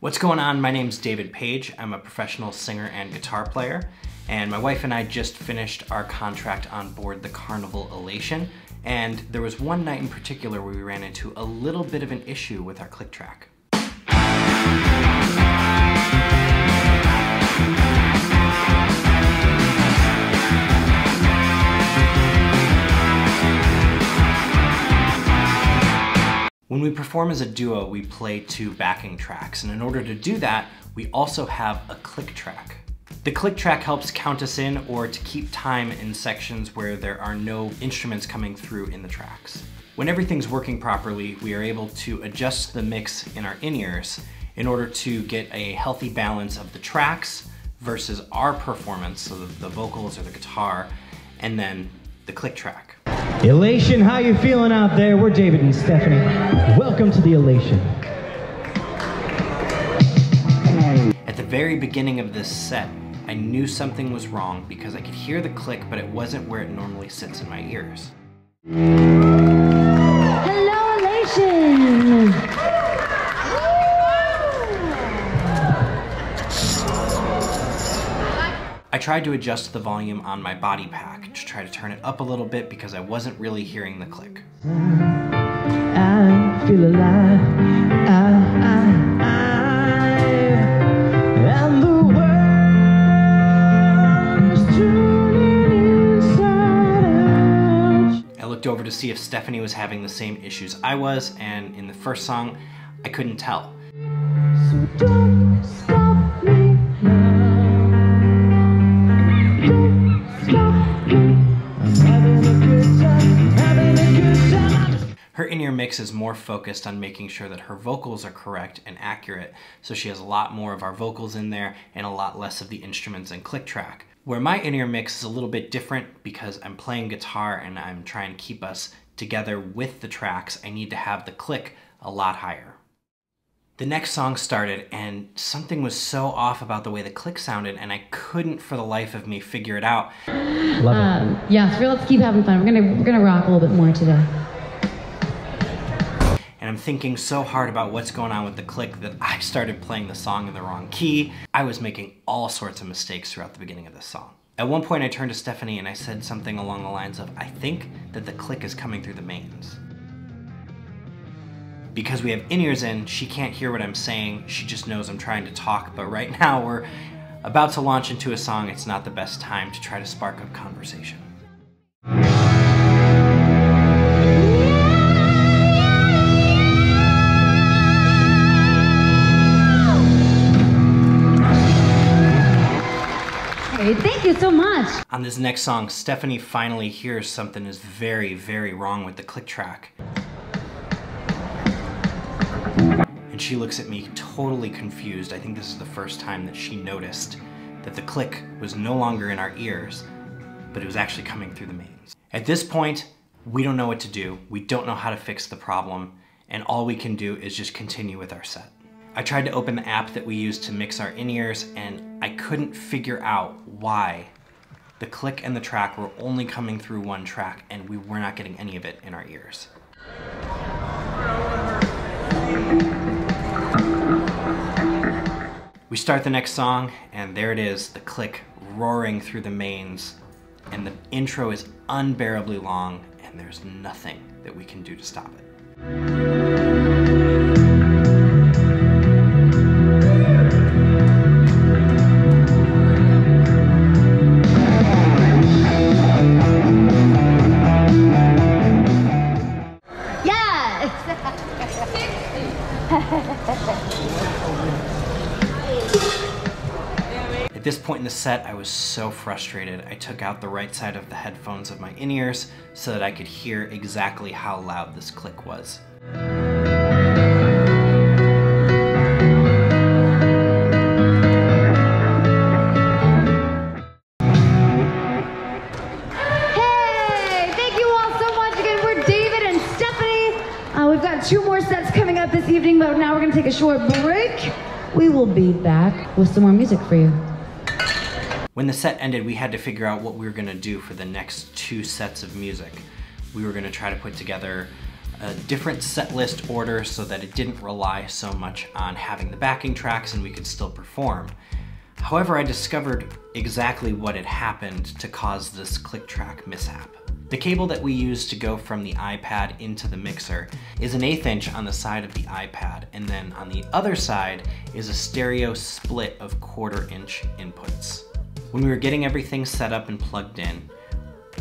What's going on? My name's David Page. I'm a professional singer and guitar player, and my wife and I just finished our contract on board the Carnival Elation, and there was one night in particular where we ran into a little bit of an issue with our click track. When we perform as a duo, we play two backing tracks, and in order to do that, we also have a click track. The click track helps count us in or to keep time in sections where there are no instruments coming through in the tracks. When everything's working properly, we are able to adjust the mix in our in-ears in order to get a healthy balance of the tracks versus our performance, so the vocals or the guitar, and then the click track. Elation, how you feeling out there? We're David and Stephanie. Welcome to the Elation. At the very beginning of this set, I knew something was wrong because I could hear the click, but it wasn't where it normally sits in my ears. Hello, Elation! I tried to adjust the volume on my body pack to try to turn it up a little bit because I wasn't really hearing the click. I feel alive. And the world is turning inside out. I looked over to see if Stephanie was having the same issues I was, and in the first song, I couldn't tell. So don't stop me now. Her in-ear mix is more focused on making sure that her vocals are correct and accurate, so she has a lot more of our vocals in there and a lot less of the instruments and click track. Where my in-ear mix is a little bit different because I'm playing guitar and I'm trying to keep us together with the tracks, I need to have the click a lot higher. The next song started and something was so off about the way the click sounded and I couldn't for the life of me figure it out. Love it. Yeah, so let's keep having fun. We're gonna rock a little bit more today. And I'm thinking so hard about what's going on with the click that I started playing the song in the wrong key. I was making all sorts of mistakes throughout the beginning of this song. At one point I turned to Stephanie and I said something along the lines of, I think that the click is coming through the mains. Because we have in-ears in, she can't hear what I'm saying, she just knows I'm trying to talk, but right now we're about to launch into a song. It's not the best time to try to spark up conversation. Thank you so much. On this next song, Stephanie finally hears something is very, very wrong with the click track. And she looks at me totally confused. I think this is the first time that she noticed that the click was no longer in our ears, but it was actually coming through the mains. At this point, we don't know what to do. We don't know how to fix the problem, and all we can do is just continue with our set. I tried to open the app that we use to mix our in-ears, and I couldn't figure out why the click and the track were only coming through one track, and we were not getting any of it in our ears. We start the next song, and there it is, the click roaring through the mains, and the intro is unbearably long, and there's nothing that we can do to stop it. At this point in the set, I was so frustrated. I took out the right side of the headphones of my in-ears so that I could hear exactly how loud this click was. Hey, thank you all so much. Again, we're David and Stephanie. We've got 2 more sets coming up this evening, but now we're gonna take a short break. We will be back with some more music for you. When the set ended, we had to figure out what we were gonna do for the next 2 sets of music. We were gonna try to put together a different set list order so that it didn't rely so much on having the backing tracks and we could still perform. However, I discovered exactly what had happened to cause this click track mishap. The cable that we use to go from the iPad into the mixer is an 1/8 inch on the side of the iPad, and then on the other side is a stereo split of 1/4 inch inputs. When we were getting everything set up and plugged in,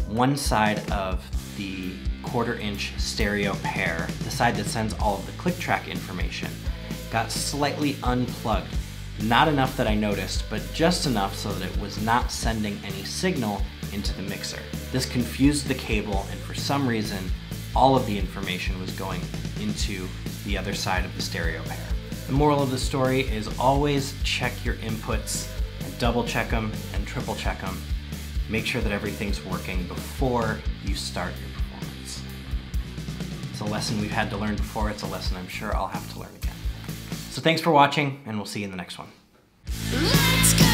one side of the 1/4 inch stereo pair, the side that sends all of the click track information, got slightly unplugged. Not enough that I noticed, but just enough so that it was not sending any signal into the mixer. This confused the cable, and for some reason, all of the information was going into the other side of the stereo pair. The moral of the story is always check your inputs, and double check them and triple check them. Make sure that everything's working before you start your performance. It's a lesson we've had to learn before. It's a lesson I'm sure I'll have to learn again. So thanks for watching, and we'll see you in the next one. Let's go!